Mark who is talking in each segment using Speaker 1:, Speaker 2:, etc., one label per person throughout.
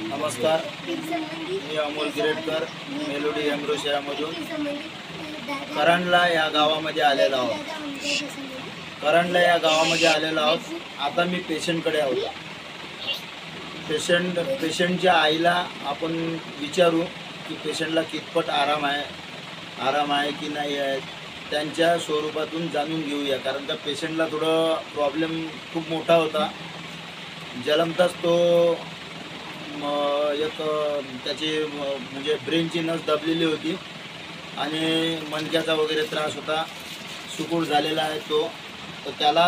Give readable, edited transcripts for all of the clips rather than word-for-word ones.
Speaker 1: नमस्कार, मी अमोल गिरेटकर, मेलोडी एम्ब्रोशियामधून करंडला या गावामध्ये आलेलो आहोत. करंडला या गावामध्ये आलेलो आहोत. आता मी पेशंटकडे आहोत. पेशंटच्या आईला आपण विचारू की पेशंटला कितपत आराम आहे की नाही आहे, त्यांच्या स्वरूपातून जाणून घेऊया. कारण त्या पेशंटला थोडं प्रॉब्लेम खूप मोठा होता. जन्मताच तो एक त्याची म्हणजे ब्रेनची नस दबलेली होती आणि मणक्याचा वगैरे त्रास होता. सुकूड झालेला आहे तो. तर त्याला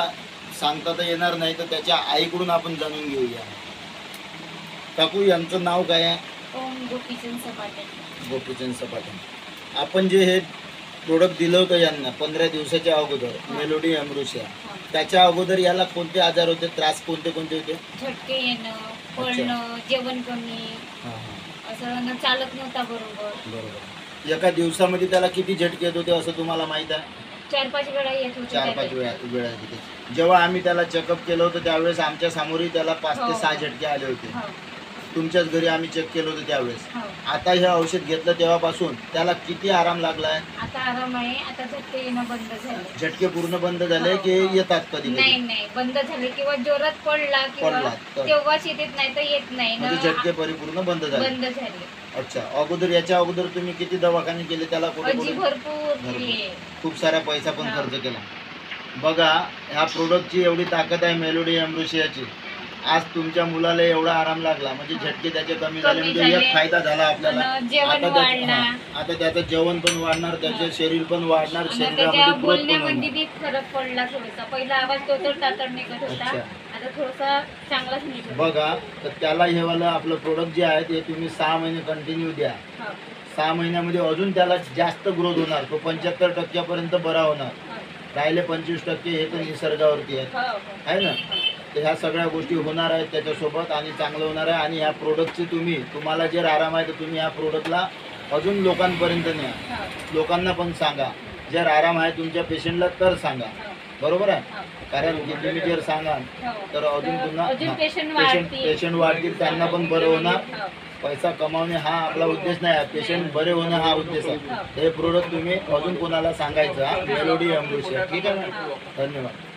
Speaker 1: सांगता तर येणार नाही, तर त्याच्या आईकडून आपण जाणून घेऊया. काकू, यांचं नाव काय आहे?
Speaker 2: गोपीचंद सपाटे.
Speaker 1: गोपीचंद सपाटे. आपण जे हे प्रोडक्ट दिलं होतं यांना 15 दिवसाच्या अगोदर, मेलोडी एम्ब्रोशिया, त्याच्या अगोदर याला कोणते आजार होते, त्रास कोणते होते?
Speaker 2: झटके येणं, पळणं, जेवण कमी, असं चालत नव्हता बरोबर.
Speaker 1: एका दिवसामध्ये त्याला किती झटके येत होते असं तुम्हाला माहित आहे?
Speaker 2: 4-5 वेळा येत होते.
Speaker 1: 4-5 वेळा येत होते. जेव्हा आम्ही त्याला चेकअप केलं होतं त्यावेळेस आमच्या समोरही त्याला 5 ते 6 झटके आले होते. तुमच्याच घरी आम्ही चेक केलं होतं त्यावेळेस. आता हे औषध घेतलं तेव्हापासून त्याला किती आराम लागलाय?
Speaker 2: आता आराम आहे. आता झटके येणं बंद झाले.
Speaker 1: झटके पूर्ण बंद झाले की येतात कधी?
Speaker 2: नाही, बंद झाले. किंवा जोरात पडला किंवा तेव्हाच येत नाही तर येत नाही.
Speaker 1: म्हणजे झटके परिपूर्ण बंद झाले. अच्छा. याच्या अगोदर तुम्ही किती दवाखाने केले त्याला?
Speaker 2: भरपूर,
Speaker 1: खूप सारा पैसा पण खर्च केला. बघा, ह्या प्रोडक्टची एवढी ताकद आहे मेलोडी एम्ब्रोशियाची. आज तुमच्या मुलाला एवढा आराम लागला म्हणजे झटके त्याचे कमी झाले, म्हणजे एक फायदा झाला आपल्याला. आता त्याचं जेवण पण वाढणार, त्याचे शरीर पण वाढणार, शरीरामध्ये
Speaker 2: बोलण्यामध्ये फरक पडला थोडासा. पहिला आवाज तो तातड निघत होता, आता थोडासा चांगलाच निघतो.
Speaker 1: बघा, तर त्याला हे वाला आपलं प्रोडक्ट जे आहे ते तुम्ही 6 महिने कंटिन्यू द्या. 6 महिन्यामध्ये अजून त्याला जास्त ग्रोथ होणार. तो 75% पर्यंत बरा होणार. राहिले 25% हे तर निसर्गावरती आहे ना. तर ह्या सगळ्या गोष्टी होणार आहेत त्याच्यासोबत आणि चांगलं होणार आहे. आणि ह्या प्रोडक्टची तुम्हाला जर आराम आहे तर तुम्ही ह्या प्रोडक्टला अजून लोकांपर्यंत न्या. लोकांना पण सांगा. जर आराम आहे तुमच्या पेशंटला तर सांगा. बरोबर आहे? कारण की तुम्ही जर सांगाल तर अजून पुन्हा पेशंट वाढतील, त्यांना पण बरं होणार. पैसा कमावणे हा आपला उद्देश नाही आहे, पेशंट बरे होणं हा उद्देश आहे. हे प्रोडक्ट तुम्ही अजून कोणाला सांगायचं. मेलोडी एम्ब्रोशिया. ठीक आहे ना? धन्यवाद.